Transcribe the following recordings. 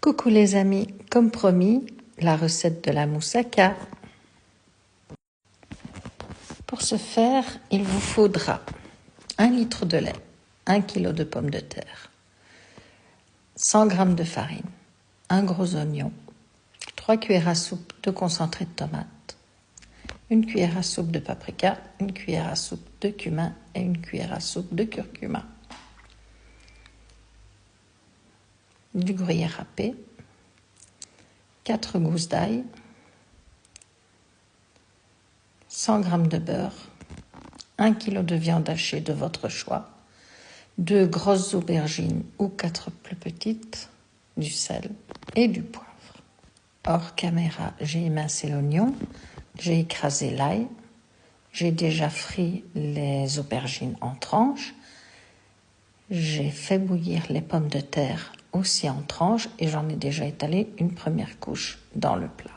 Coucou les amis, comme promis, la recette de la moussaka. Pour ce faire, il vous faudra 1 litre de lait, 1 kg de pommes de terre, 100 g de farine, un gros oignon, 3 cuillères à soupe de concentré de tomate, 1 cuillère à soupe de paprika, 1 cuillère à soupe de cumin et 1 cuillère à soupe de curcuma, du gruyère râpé, 4 gousses d'ail, 100 g de beurre, 1 kg de viande hachée de votre choix, 2 grosses aubergines ou 4 plus petites, du sel et du poivre. Hors caméra, j'ai émincé l'oignon, j'ai écrasé l'ail, j'ai déjà frit les aubergines en tranches, j'ai fait bouillir les pommes de terre aussi en tranches et j'en ai déjà étalé une première couche dans le plat.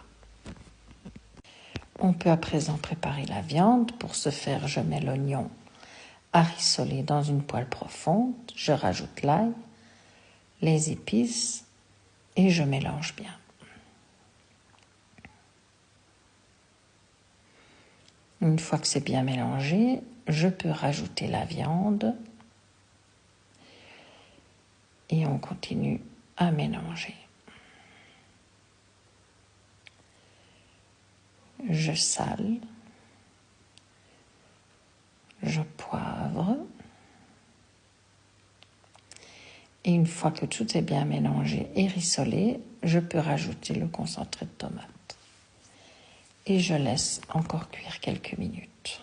On peut à présent préparer la viande. Pour ce faire, je mets l'oignon à rissoler dans une poêle profonde, je rajoute l'ail, les épices et je mélange bien. Une fois que c'est bien mélangé, je peux rajouter la viande et on continue à mélanger. Je sale, je poivre et une fois que tout est bien mélangé et rissolé, je peux rajouter le concentré de tomate et je laisse encore cuire quelques minutes.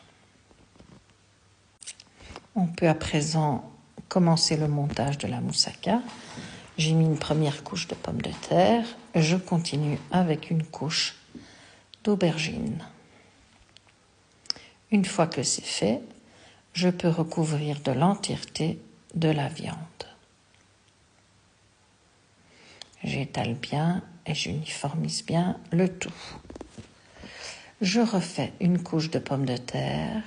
On peut à présent commencer le montage de la moussaka. J'ai mis une première couche de pommes de terre, je continue avec une couche d'aubergine. Une fois que c'est fait, je peux recouvrir de l'entièreté de la viande. J'étale bien et j'uniformise bien le tout. Je refais une couche de pommes de terre,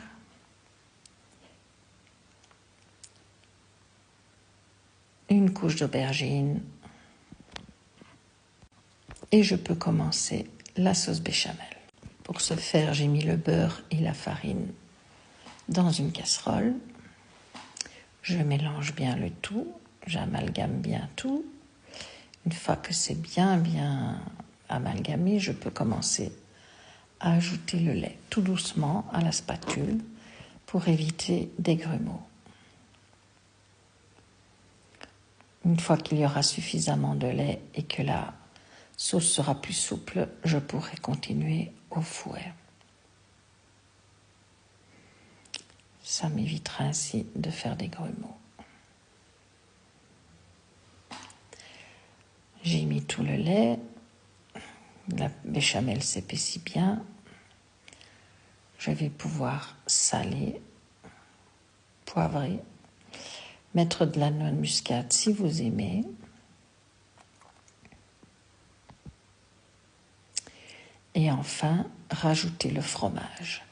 une couche d'aubergine et je peux commencer la sauce béchamel. Pour ce faire, j'ai mis le beurre et la farine dans une casserole. Je mélange bien le tout, j'amalgame bien tout. Une fois que c'est bien amalgamé, je peux commencer à ajouter le lait tout doucement à la spatule pour éviter des grumeaux. Une fois qu'il y aura suffisamment de lait et que la sauce sera plus souple, je pourrai continuer au fouet. Ça m'évitera ainsi de faire des grumeaux. J'ai mis tout le lait, la béchamel s'épaissit bien. Je vais pouvoir saler, poivrer, mettre de la noix de muscade si vous aimez. Et enfin, rajouter le fromage.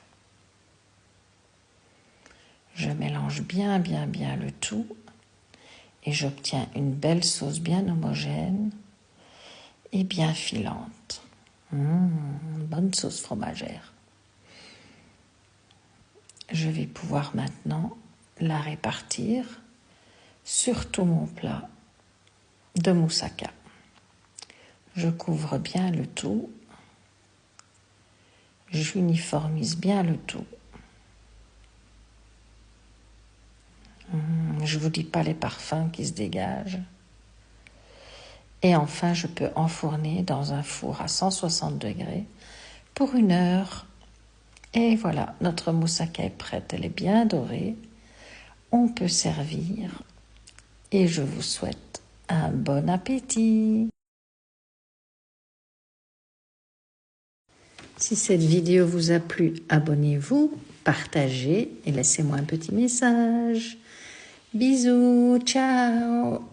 Je mélange bien le tout et j'obtiens une belle sauce bien homogène et bien filante. Bonne sauce fromagère. Je vais pouvoir maintenant la répartir sur tout mon plat de moussaka. Je couvre bien le tout. J'uniformise bien le tout. Je ne vous dis pas les parfums qui se dégagent. Et enfin, je peux enfourner dans un four à 160 degrés pour 1 heure. Et voilà, notre moussaka est prête. Elle est bien dorée. On peut servir. Et je vous souhaite un bon appétit. Si cette vidéo vous a plu, abonnez-vous, partagez et laissez-moi un petit message. Bisous, ciao!